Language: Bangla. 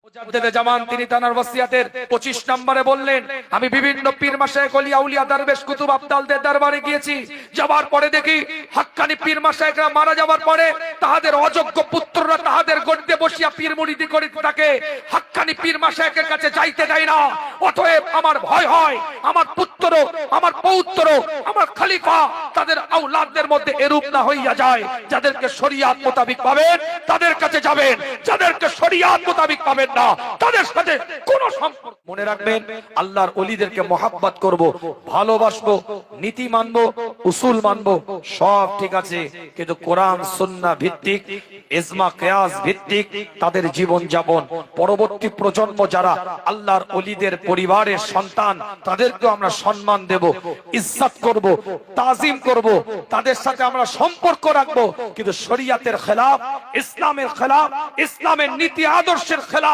মুজাদ্দিদে জামান তিনি তার ওসিয়াতের 25 নম্বরে বললেন, আমি বিভিন্ন পীর মাশায়েখ ওলিয়া উলিয়া দরবেশ কুতুব আবদালদের দরবারে গিয়েছি, যাবার পরে দেখি হাক্কানি পীর মাশায়েখরা মারা যাবার পরে তাদের অযোগ্য পুত্ররা তাদের গদ্দে বসিয়া পীর মুরিদি করিতে থাকে, হাক্কানি পীর মাশায়েখের কাছে যাইতে দেয় না। অতএব আমার ভয় হয় আমার পুত্র, আমার পৌত্র, আমার খলিফা তাদের আওলাদদের মধ্যে এরূপ না হইয়া যায়। যাদেরকে শরীয়ত মোতাবেক পাবেন তাদের কাছে যাবেন, যাদেরকে শরীয়ত মোতাবেক পাবেন না তাদের সাথে কোনো সম্পর্ক। মনে রাখবেন, আল্লাহর ওলিদেরকে মহাব্বত করব, ভালোবাসবো, নীতি মানবো, উসুল মানবো, সব ঠিক আছে, কিন্তু কোরআন সুন্নাহ ভিত্তিক, ইজমা কিয়াস ভিত্তিক তাদের জীবন যাপন, পরবর্তী প্রজন্ম যারা আল্লাহর ওলিদের পরিবারের সন্তান তাদেরকেও আমরা সম্মান দেব, ইজ্জত করব, তাজিম করব, তাদের সাথে আমরা সম্পর্ক রাখবো, কিন্তু শরীয়তের খেলাফ, ইসলামের খেলাফ, ইসলামের নীতি আদর্শের খেলাফ